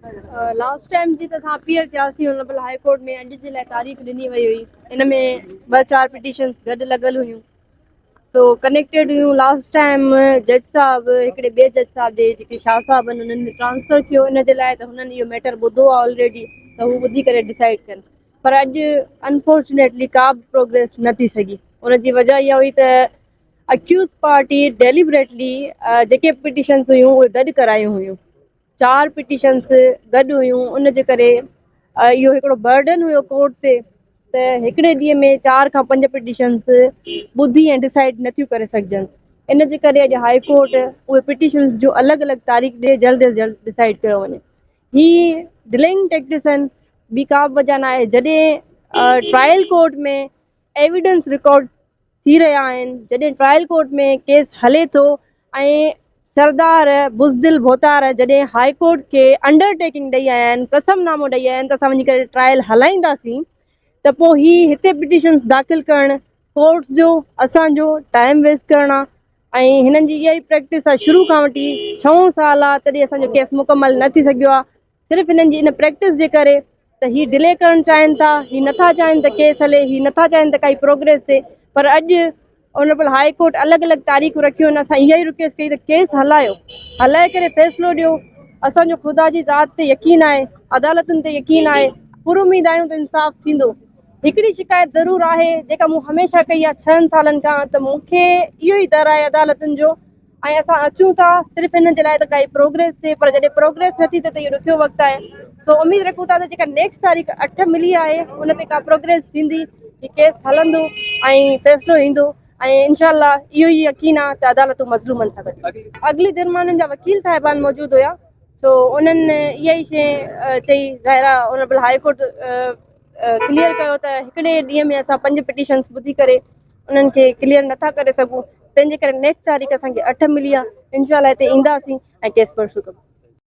Last time जी त असां appeal कयासीं ऑनरेबल हाई कोर्ट में, अॼु जे लाइ तारीख़ ॾिनी वई हुई। इन में 2-4 पिटीशन्स गॾु लॻल हुयूं, सो कनेक्टेड हुयूं। लास्ट टाइम जज साहब हिकिड़े ॿिए जज साहब जे जेके शाह साहब आहिनि उन्हनि ट्रांसफ़र कयो इन जे लाइ, त हुननि इहो मैटर ॿुधो आहे ऑलरेडी, त हू ॿुधी करे डिसाइड कनि। पर अॼु अनफॉर्चुनेटली का बि प्रोग्रेस न थी सघी। उनजी वजह इहा हुई त अक्यूज़ पार्टी डेलिबरेटली जेके पिटीशन्स हुयूं उहे गॾु करायूं हुयूं। 4 पिटीशन्स गॾु हुयूं, उन जे करे इहो हिकिड़ो बर्डन हुयो कोर्ट ते, त हिकिड़े ॾींहं में 4 खां 5 पिटीशन्स ॿुधी ऐं डिसाइड नथियूं करे सघजनि। इन जे करे अॼु हाई कोर्ट उहे पिटीशन्स जो अलॻि अलॻि तारीख़ ॾे, जल्द अज़ जल्द डिसाइड कयो वञे। ही डिलेइंग टैक्टिस आहिनि, ॿी का बि वजह न आहे। जॾहिं ट्रायल कोर्ट में एविडेंस रिकॉर्ड थी रहिया आहिनि, जॾहिं ट्रायल कोर्ट में केस हले थो ऐं सरदार बुज़दिल भोतार जॾहिं हाई कोर्ट खे अंडरटेकिंग ॾेई आया आहिनि, कसमनामो ॾेई आया आहिनि त असां वञी करे ट्रायल हलाईंदासीं, त पोइ ही हिते पिटीशन्स दाख़िल करणु कोर्ट्स जो असांजो टाइम वेस्ट करणु आहे। ऐं हिननि जी इहा ई प्रैक्टिस आहे शुरू खां वठी 6 साल आहे, तॾहिं असांजो केस मुकमल न थी सघियो आहे। सिर्फ़ु हिननि जी इन प्रैक्टिस जे करे त ही डिले करणु चाहिनि था, ही नथा चाहिनि त केस हले, ही नथा चाहिनि त काई प्रोग्रेस थिए। पर अॼु ऑनरेबल हाई कोर्ट अलॻि अलॻि तारीख़ूं रखियूं आहिनि। असां इहा ई रिक्वेस्ट कई त केस हलायो, हलाए करे फ़ैसिलो ॾियो। असांजो ख़ुदा जी ज़ात ते यकीन आहे, अदालतुनि ते यकीन आहे, पुर उमीद आहियूं त इंसाफ़ थींदो। हिकिड़ी शिकायत ज़रूरु आहे जेका मूं हमेशह कई आहे 6 सालनि खां, त मूंखे इहो ई डर आहे अदालतुनि जो। ऐं असां अचूं था सिर्फ़ु हिन जे लाइ त काई प्रोग्रेस थिए, पर जॾहिं प्रोग्रेस नथी थिए त इहो ॾुखियो वक़्तु आहे। सो उमेद रखूं था त जेका नेक्स्ट तारीख़ 8 मिली आहे उन ते का प्रोग्रेस थींदी, ही केस हलंदो ऐं फ़ैसिलो ईंदो। ऐं इनशाला इहो ई यकीन आहे त अदालतूं मज़लूमनि सां गॾु। अॻिली धर्माननि जा वकील साहिबान मौजूदु हुया, सो उन्हनि इहा ई शइ चई, ज़ाहिर आहे ऑनरेबल हाई कोर्ट क्लियर कयो त हिकिड़े ॾींहं में असां 5 पिटीशन्स ॿुधी करे उन्हनि खे क्लियर नथा करे सघूं। तंहिंजे करे नेक्स्ट तारीख़ असांखे 8 मिली आहे, इनशाला हिते ईंदासीं ऐं केस परसूं कयूं।